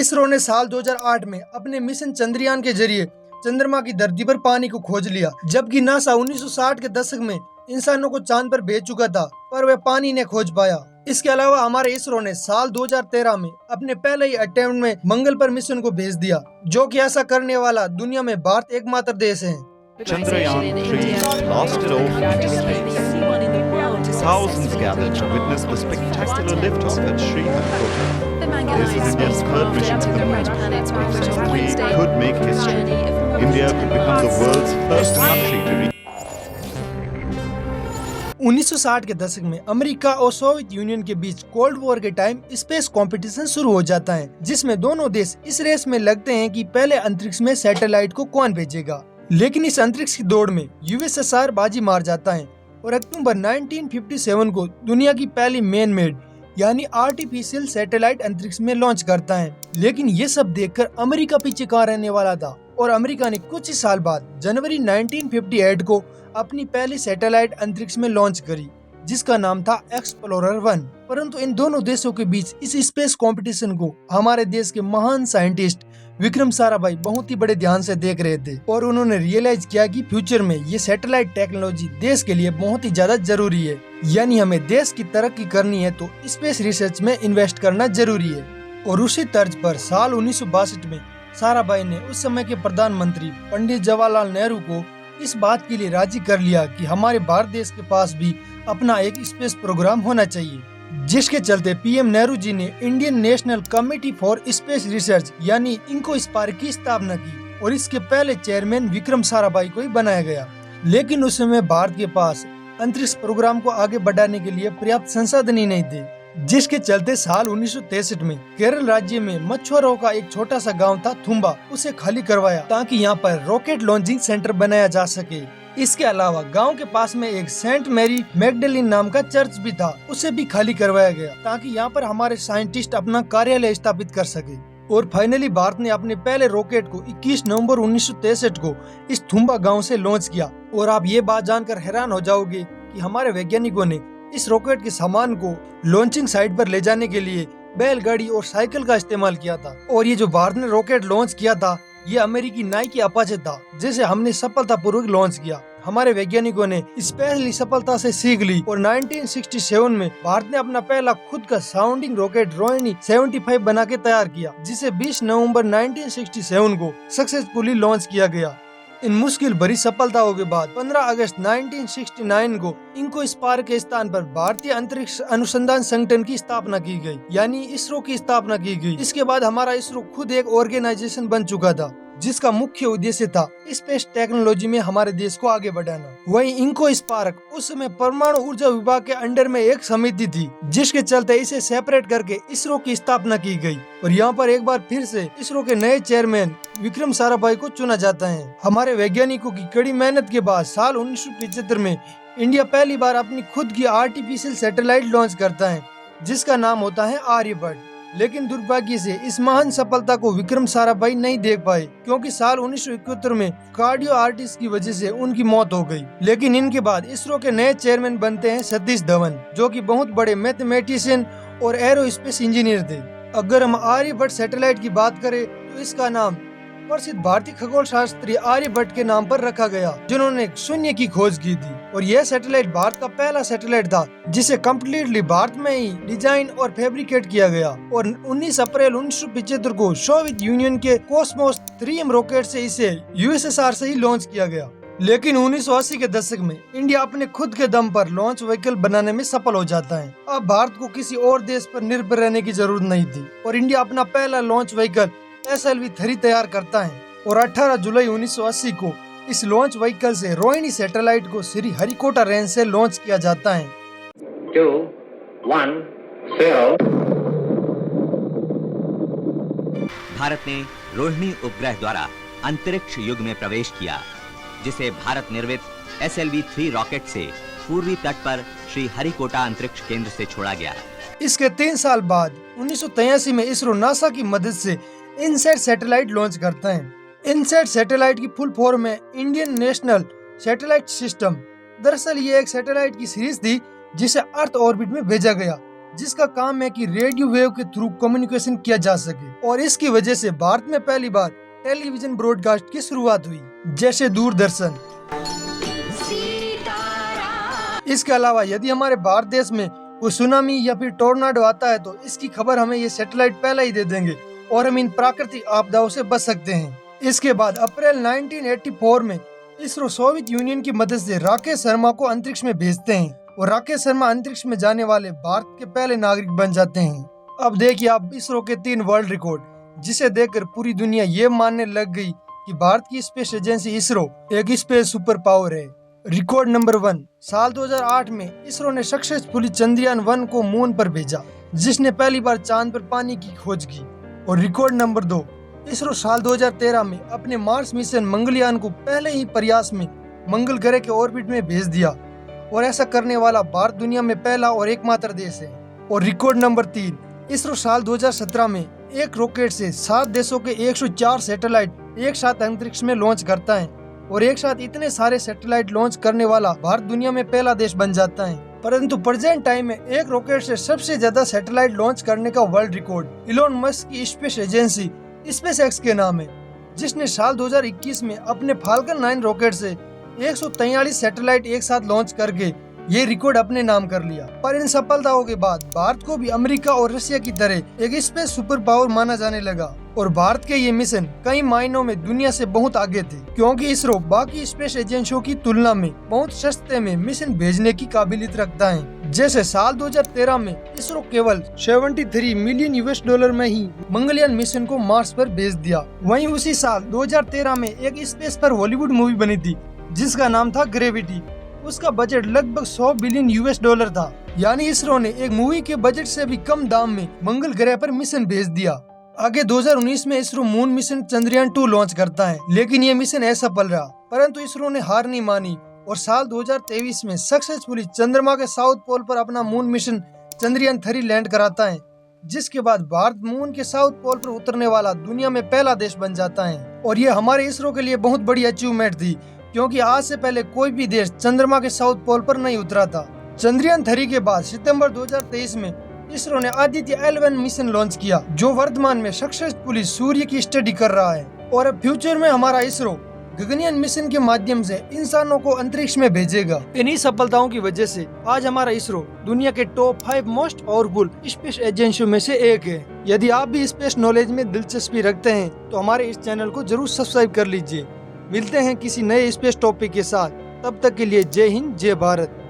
इसरो ने साल 2008 में अपने मिशन चंद्रयान के जरिए चंद्रमा की धरती पर पानी को खोज लिया, जबकि नासा 1960 के दशक में इंसानों को चांद पर भेज चुका था, पर वह पानी ने खोज पाया। इसके अलावा हमारे इसरो ने साल 2013 में अपने पहले ही अटेम्प्ट में मंगल पर मिशन को भेज दिया, जो कि ऐसा करने वाला दुनिया में भारत एकमात्र देश है। Chandrayaan 3 blasted off into space. Thousands gathered to witness the spectacular liftoff at Sriharikota. This is India's third mission to the moon. Chandrayaan 3 could make history. India could become the world's first country to reach. 1960 के दशक में America और Soviet union के बीच cold war के time space competition शुरू हो जाता है, जिसमें दोनों देश इस रेस में लगते हैं कि पहले अंतरिक्ष में सैटेलाइट को कौन भेजेगा। लेकिन इस अंतरिक्ष की दौड़ में यूएसएसआर बाजी मार जाता है और अक्टूबर 1957 को दुनिया की पहली मैन मेड यानी आर्टिफिशियल सैटेलाइट अंतरिक्ष में लॉन्च करता है। लेकिन ये सब देखकर अमेरिका पीछे कहाँ रहने वाला था और अमेरिका ने कुछ ही साल बाद जनवरी 1958 को अपनी पहली सैटेलाइट अंतरिक्ष में लॉन्च करी, जिसका नाम था एक्सप्लोरर 1। परंतु इन दोनों देशों के बीच इस स्पेस कंपटीशन को हमारे देश के महान साइंटिस्ट विक्रम साराभाई बहुत ही बड़े ध्यान से देख रहे थे और उन्होंने रियलाइज किया कि फ्यूचर में ये सैटेलाइट टेक्नोलॉजी देश के लिए बहुत ही ज्यादा जरूरी है, यानी हमें देश की तरक्की करनी है तो स्पेस रिसर्च में इन्वेस्ट करना जरूरी है। और उसी तर्ज पर साल 1962 में साराभाई ने उस समय के प्रधानमंत्री पंडित जवाहरलाल नेहरू को इस बात के लिए राजी कर लिया कि हमारे भारत देश के पास भी अपना एक स्पेस प्रोग्राम होना चाहिए, जिसके चलते पीएम नेहरू जी ने Indian national committee for space research यानी इनको स्पार्क की स्थापना की और इसके पहले चेयरमैन विक्रम साराभाई को ही बनाया गया। लेकिन उस समय भारत के पास अंतरिक्ष प्रोग्राम को आगे बढ़ाने के लिए पर्याप्त संसाधन ही नहीं थे, जिसके चलते साल 1963 में केरल राज्य में मछुआरों का एक छोटा सा गांव था थुम्बा, उसे खाली करवाया ताकि यहाँ पर रॉकेट लॉन्चिंग सेंटर बनाया जा सके। इसके अलावा गांव के पास में एक सेंट मैरी मैगडलिन नाम का चर्च भी था, उसे भी खाली करवाया गया ताकि यहाँ पर हमारे साइंटिस्ट अपना कार्यालय स्थापित कर सके। और फाइनली भारत ने अपने पहले रॉकेट को 21 नवंबर 1963 को इस थुम्बा गांव से लॉन्च किया। और आप ये बात जानकर हैरान हो जाओगे कि हमारे वैज्ञानिकों ने इस रॉकेट के सामान को लॉन्चिंग साइट पर ले जाने के लिए बैलगाड़ी और साइकिल का इस्तेमाल किया था। और ये जो भारत ने रॉकेट लॉन्च किया था ये अमेरिकी नाइकी अपाचे था, जिसे हमने सफलतापूर्वक लॉन्च किया। हमारे वैज्ञानिकों ने इस पहली सफलता से सीख ली और 1967 में भारत ने अपना पहला खुद का साउंडिंग रॉकेट रोहिणी 75 बना के तैयार किया, जिसे 20 नवंबर 1967 को सक्सेसफुली लॉन्च किया गया। इन मुश्किल भरी सफलताओं के बाद 15 अगस्त 1969 को इनको स्पार्क के स्थान पर भारतीय अंतरिक्ष अनुसंधान संगठन की स्थापना की गई, यानी इसरो की स्थापना की गई। इसके बाद हमारा इसरो खुद एक ऑर्गेनाइजेशन बन चुका था, जिसका मुख्य उद्देश्य था स्पेस टेक्नोलॉजी में हमारे देश को आगे बढ़ाना। वहीं इनको स्पार्क उस समय परमाणु ऊर्जा विभाग के अंडर में एक समिति थी, जिसके चलते इसे सेपरेट करके इसरो की स्थापना की गई। और यहाँ पर एक बार फिर से इसरो के नए चेयरमैन विक्रम साराभाई को चुना जाता है। हमारे वैज्ञानिकों की कड़ी मेहनत के बाद साल 1975 में इंडिया पहली बार अपनी खुद की आर्टिफिशियल सैटेलाइट लॉन्च करता है, जिसका नाम होता है आर्यभट्ट। लेकिन दुर्भाग्य से इस महान सफलता को विक्रम साराभाई नहीं देख पाए, क्योंकि साल 1971 में कार्डियो आर्टिस्ट की वजह से उनकी मौत हो गई। लेकिन इनके बाद इसरो के नए चेयरमैन बनते हैं सतीश धवन, जो कि बहुत बड़े मैथमेटिशियन और एरोस्पेस इंजीनियर थे। अगर हम आर्यभट्ट सैटेलाइट की बात करें तो इसका नाम प्रसिद्ध भारतीय खगोल शास्त्री आर्यभट्ट के नाम पर रखा गया, जिन्होंने शून्य की खोज की थी। और यह सैटेलाइट भारत का पहला सैटेलाइट था जिसे कम्प्लीटली भारत में ही डिजाइन और फैब्रिकेट किया गया। और 19 अप्रैल 1975 को सोवियत यूनियन के कॉस्मोस 3M रॉकेट से इसे यूएसएसआर से ही लॉन्च किया गया। लेकिन 1980 के दशक में इंडिया अपने खुद के दम पर लॉन्च व्हीकल बनाने में सफल हो जाता है। अब भारत को किसी और देश पर निर्भर रहने की जरूरत नहीं थी और इंडिया अपना पहला लॉन्च व्हीकल SLV-3 तैयार करता है। और 18 जुलाई 1980 को इस लॉन्च व्हीकल से रोहिणी सैटेलाइट को श्री हरिकोटा रेंज से लॉन्च किया जाता है। 2, 1, 0। भारत ने रोहिणी उपग्रह द्वारा अंतरिक्ष युग में प्रवेश किया, जिसे भारत निर्मित SLV-3 रॉकेट से पूर्वी तट पर श्री हरिकोटा अंतरिक्ष केंद्र से छोड़ा गया। इसके 3 साल बाद 1983 में इसरो नासा की मदद से इनसैट सैटेलाइट लॉन्च करता है। इनसैट सैटेलाइट की फुल फॉर्म है इंडियन नेशनल सैटेलाइट सिस्टम। दरअसल ये एक सैटेलाइट की सीरीज थी जिसे अर्थ ऑर्बिट में भेजा गया, जिसका काम है कि रेडियो वेव के थ्रू कम्युनिकेशन किया जा सके। और इसकी वजह से भारत में पहली बार टेलीविजन ब्रॉडकास्ट की शुरुआत हुई, जैसे दूरदर्शन। इसके अलावा यदि हमारे भारत देश में कोई सुनामी या फिर टोर्नाडो आता है तो इसकी खबर हमें ये सैटेलाइट पहले ही दे देंगे और हम इन प्राकृतिक आपदाओं से बच सकते हैं। इसके बाद अप्रैल 1984 में इसरो सोवियत यूनियन की मदद से राकेश शर्मा को अंतरिक्ष में भेजते हैं और राकेश शर्मा अंतरिक्ष में जाने वाले भारत के पहले नागरिक बन जाते हैं। अब देखिए आप इसरो के 3 वर्ल्ड रिकॉर्ड, जिसे देखकर पूरी दुनिया ये मानने लग गई कि भारत की स्पेस एजेंसी इसरो एक स्पेस सुपर पावर है। रिकॉर्ड नंबर 1, साल 2008 में इसरो ने सक्सेसफुली चंद्रयान 1 को मून पर भेजा, जिसने पहली बार चांद पर पानी की खोज की। और रिकॉर्ड नंबर 2, इसरो साल 2013 में अपने मार्स मिशन मंगलयान को पहले ही प्रयास में मंगल ग्रह के ऑर्बिट में भेज दिया और ऐसा करने वाला भारत दुनिया में पहला और एकमात्र देश है। और रिकॉर्ड नंबर 3, इसरो साल 2017 में एक रॉकेट से 7 देशों के 104 सैटेलाइट एक साथ अंतरिक्ष में लॉन्च करता है और एक साथ इतने सारे सैटेलाइट लॉन्च करने वाला भारत दुनिया में पहला देश बन जाता है। परंतु प्रेजेंट टाइम में एक रॉकेट से सबसे ज्यादा सैटेलाइट लॉन्च करने का वर्ल्ड रिकॉर्ड इलोन मस्क की स्पेस एजेंसी स्पेसएक्स के नाम है, जिसने साल 2021 में अपने फाल्कन 9 रॉकेट से 143 सैटेलाइट एक साथ लॉन्च करके ये रिकॉर्ड अपने नाम कर लिया। पर इन सफलताओं के बाद भारत को भी अमेरिका और रशिया की तरह एक स्पेस सुपर पावर माना जाने लगा और भारत के ये मिशन कई मायनों में दुनिया से बहुत आगे थे, क्योंकि इसरो बाकी स्पेस एजेंसियों की तुलना में बहुत सस्ते में मिशन भेजने की काबिलियत रखता है। जैसे साल 2013 में इसरो केवल 73 मिलियन $US में ही मंगलयान मिशन को मार्स पर भेज दिया। वहीं उसी साल 2013 में एक स्पेस पर हॉलीवुड मूवी बनी थी जिसका नाम था ग्रेविटी। उसका बजट लगभग 100 बिलियन $US था, यानी इसरो ने एक मूवी के बजट से भी कम दाम में मंगल ग्रह पर मिशन भेज दिया। आगे 2019 में ISRO moon mission Chandrayaan 2 launch करता है, लेकिन ये मिशन असफल रहा। परंतु इसरो ने हार नहीं मानी और साल 2023 में सक्सेसफुली चंद्रमा के साउथ पोल पर अपना मून मिशन चंद्रयान 3 लैंड कराता है, जिसके बाद भारत मून के साउथ पोल पर उतरने वाला दुनिया में पहला देश बन जाता है। और ये हमारे इसरो के लिए बहुत बड़ी अचीवमेंट थी, क्योंकि आज से पहले कोई भी देश चंद्रमा के साउथ पोल पर नहीं उतरा था। चंद्रयान 3 के बाद सितंबर 2023 में इसरो ने आदित्य L1 मिशन लॉन्च किया, जो वर्तमान में सक्सेसफुली सूर्य की स्टडी कर रहा है। और अब फ्यूचर में हमारा इसरो गगनयान मिशन के माध्यम से इंसानों को अंतरिक्ष में भेजेगा। इन्हीं सफलताओं की वजह से आज हमारा इसरो दुनिया के टॉप 5 मोस्ट पावरफुल स्पेस एजेंसियों में से एक है। यदि आप भी स्पेस नॉलेज में दिलचस्पी रखते हैं तो हमारे इस चैनल को जरूर सब्सक्राइब कर लीजिए। मिलते हैं किसी नए स्पेस टॉपिक के साथ, तब तक के लिए जय हिंद, जय भारत।